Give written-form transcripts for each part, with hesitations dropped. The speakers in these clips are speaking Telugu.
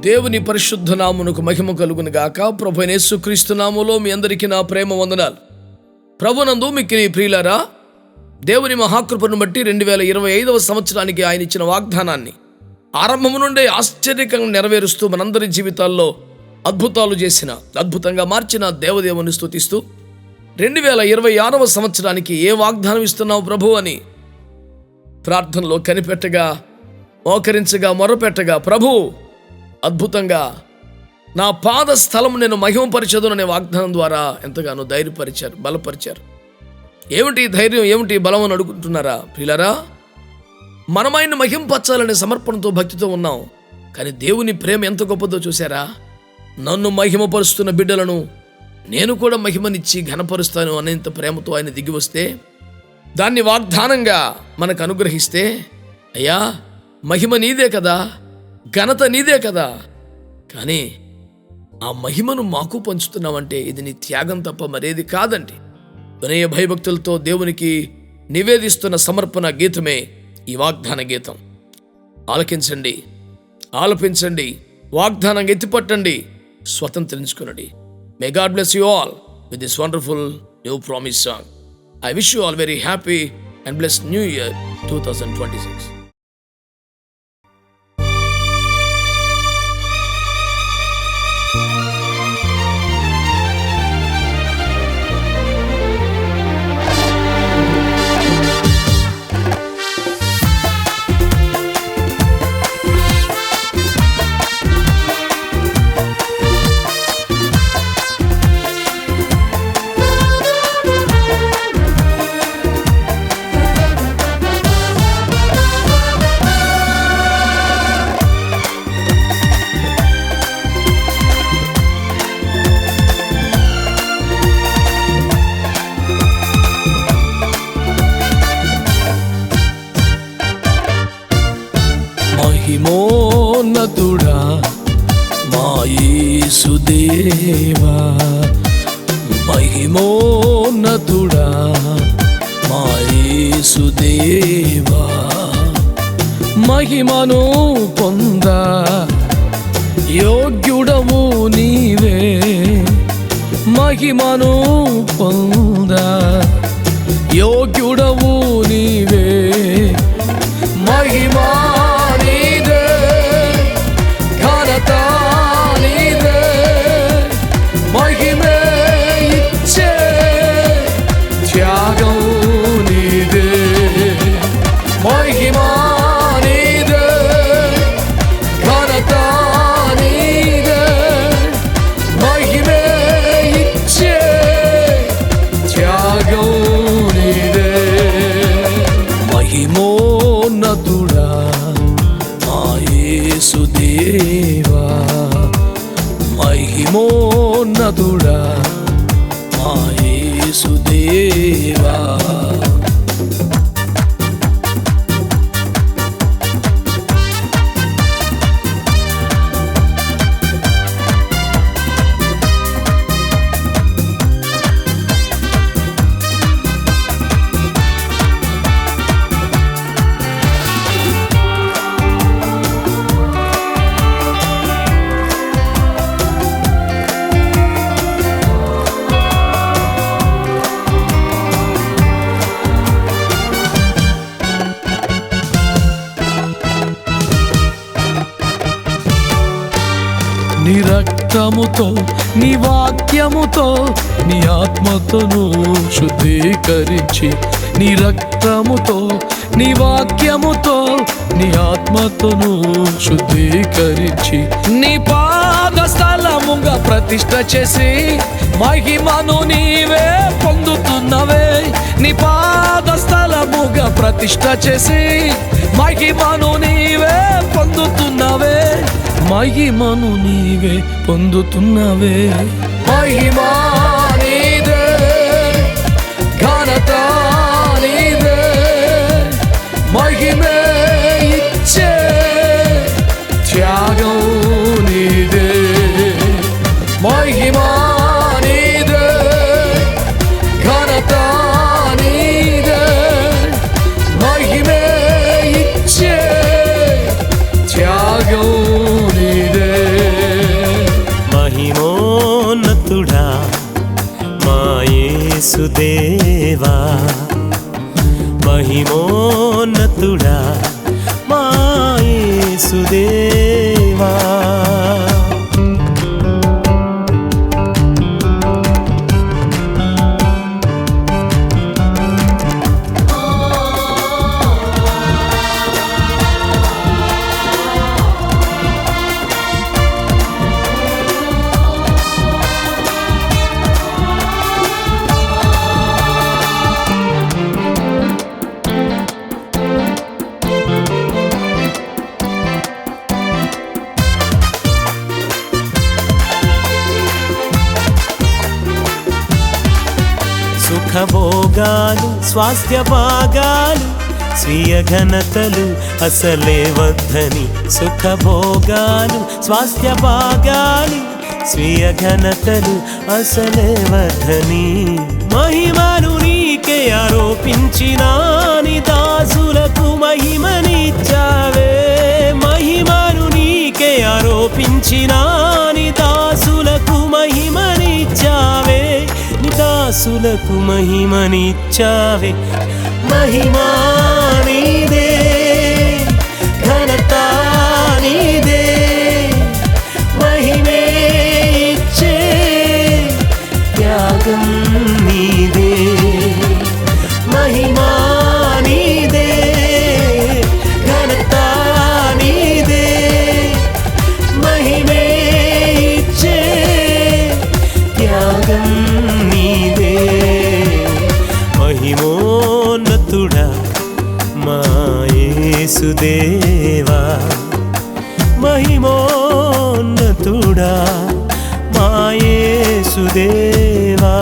దేవుని పరిశుద్ధ నామమునకు మహిమ కలుగును గాక. ప్రభువైన యేసుక్రీస్తు నామములో మీ అందరికీ నా ప్రేమ వందనాలు. ప్రభునందు మిక్కిలి ప్రియులారా, దేవుని మహాకృపను బట్టి 2025వ సంవత్సరానికి ఆయన ఇచ్చిన వాగ్దానాన్ని ఆరంభము నుండే ఆశ్చర్యకంగా నెరవేరుస్తూ మనందరి జీవితాల్లో అద్భుతాలు చేసిన, అద్భుతంగా మార్చిన దేవదేవుని స్తుతిస్తూ 2026వ సంవత్సరానికి ఏ వాగ్దానం ఇస్తున్నావు ప్రభు అని ప్రార్థనలో కనిపెట్టగా, మోకరించగా, మొరపెట్టగా, ప్రభు అద్భుతంగా నా పాద స్థలం నేను మహిమపరిచదును అనే వాగ్దానం ద్వారా ఎంతగానో ధైర్యపరిచారు, బలపరిచారు. ఏమిటి ధైర్యం, ఏమిటి బలం అని అడుగుతున్నారా ప్రియులారా? మనమైనా మహింపరచాలనే సమర్పణతో, భక్తితో ఉన్నాం. కానీ దేవుని ప్రేమ ఎంత గొప్పదో చూసారా? నన్ను మహిమపరుస్తున్న బిడ్డలను నేను కూడా మహిమనిచ్చి ఘనపరుస్తాను అనేంత ప్రేమతో ఆయన దిగి వస్తే, దాన్ని వాగ్దానంగా మనకు అనుగ్రహిస్తే, అయ్యా మహిమ నీదే కదా, ఘనత నీదే కదా, కానీ ఆ మహిమను మాకు పంచుతున్నావంటే ఇది నీ త్యాగం తప్ప మరేది కాదండి. వినయ భయభక్తులతో దేవునికి నివేదిస్తున్న సమర్పణ గీతమే ఈ వాగ్దాన గీతం. ఆలకించండి, ఆలపించండి, వాగ్దానంగా ఎత్తిపట్టండి, స్వతంత్రించుకునండి. May God bless you all with this wonderful new promise song. I wish you all very happy and blessed New Year 2026. మహిమోన్నతుడా మా యేసుదేవా, మహిమోన్నతుడా మా యేసుదేవా, మహిమను పొంద యోగ్యుడవు నీవే, మహిమను పొంద యోగ్యుడవు నీవే, మహిమా మహిమోన్నతుడా మా యేసుదేవా, మహిమోన్నతుడా మా యేసుదేవా. నీ రక్తముతో, నీ వాక్యముతో, నీ ఆత్మతోను శుద్ధీకరించి, నీ రక్తముతో, నీ వాక్యముతో, నీ ఆత్మతోను శుద్ధీకరించి, నీ పాద స్థలముగా ప్రతిష్ఠ చేసి మహిమను నీవే పొందుతున్నవే. నీ పాద స్థలముగా ప్రతిష్ఠ చేసి మహిమను నీవే పొందుతున్నవే, మహిమను నీవే పొందుతున్నవే. మహిమా నీదే, ఘనత నీదే, మహిమే ఇచ్చే త్యాగం నీదే, మహిమా నీదే, ఘనత నీదే, మహిమే ఇచ్చే త్యాగం నీదే. సుఖభోగాలు స్వాస్థ్య భాగాలు స్వీయ ఘనతలు అసలే వద్దని. సుఖభోగాలు స్వాస్థ్య భాగాలు స్వీయ ఘనతలు అసలే వద్దని. మహిమను నీకే ఆరోపించిన నీ దాసులకు మహిమనిచ్చావే. మహిమను నీకే ఆరోపించిన నీ దాసులకు మహిమనిచ్చావే. నీ దాసులకు మహిమనిచ్చావే. మహిమా నీదే, ఘనత నీదే, మహిమే ఇచ్చే త్యాగం నీదే. మహిమా నీదే, ఘనత నీదే, మహిమే ఇచ్చే త్యాగం నీదే. మహిమోన్నతుడా మా యేసుదేవా, మహిమోన్నతుడా మా యేసుదేవా.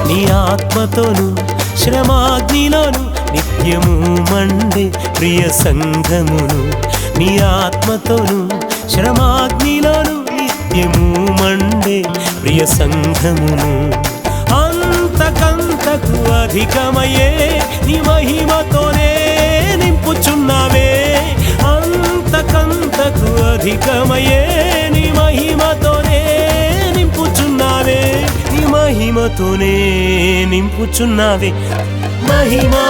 నీ ఆత్మతోను శ్రమాగ్నిలోను నిత్యము మండే ప్రియ సంఘమును. నీ ఆత్మతోను శ్రమాగ్నిలోను నిత్యము మండే ప్రియ సంఘమును. అంతకంతకు అధికమయ్యే నీ మహిమతోనే నింపుచున్నావే. అంతకంతకు అధికమయ్యే నీ మహిమతోనే నింపుచున్నావే. నీ మహిమతోనే నింపుచున్నావే. మహిమా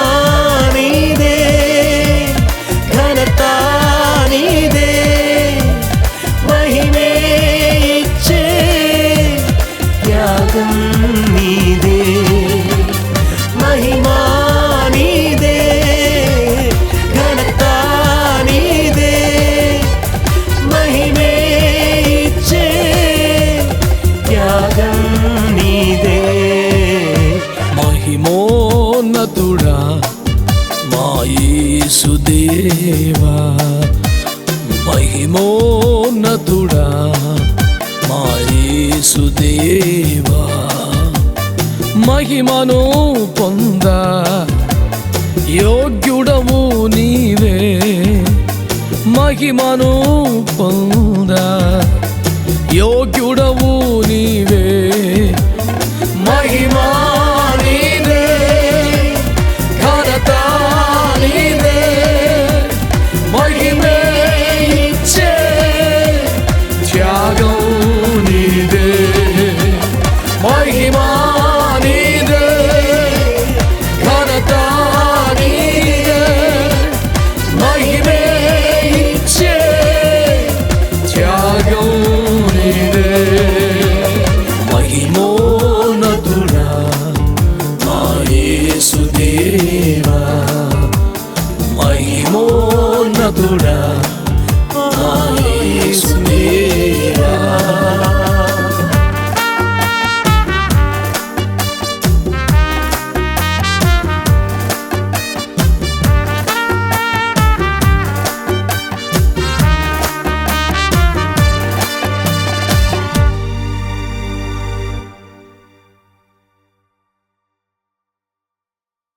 నీదే, ఘనత నీదే, మహిమే ఇచ్చే త్యాగం నీదే. మహిమా నీదే, ఘనత నీదే, మహిమే ఇచ్చే త్యాగం నీదే. మహిమోన్నతుడా మా యేసుదేవా, మహిమోన్నతుడా మా యేసుదేవా. మహిమను పొందా యోగ్యుడవు నీవే. మహిమను పొందా యోగ్యుడవు నీవే. మహిమా నీదే, ఘనత నీదే, మహిమే ఇచ్చే త్యాగం నీదే. మహిమా నీదే, ఘనత నీదే, మహిమే ఇచ్చే త్యాగం నీదే. మహిమోన్నతుడా మా యేసుదేవా, మహిమోన్నతుడా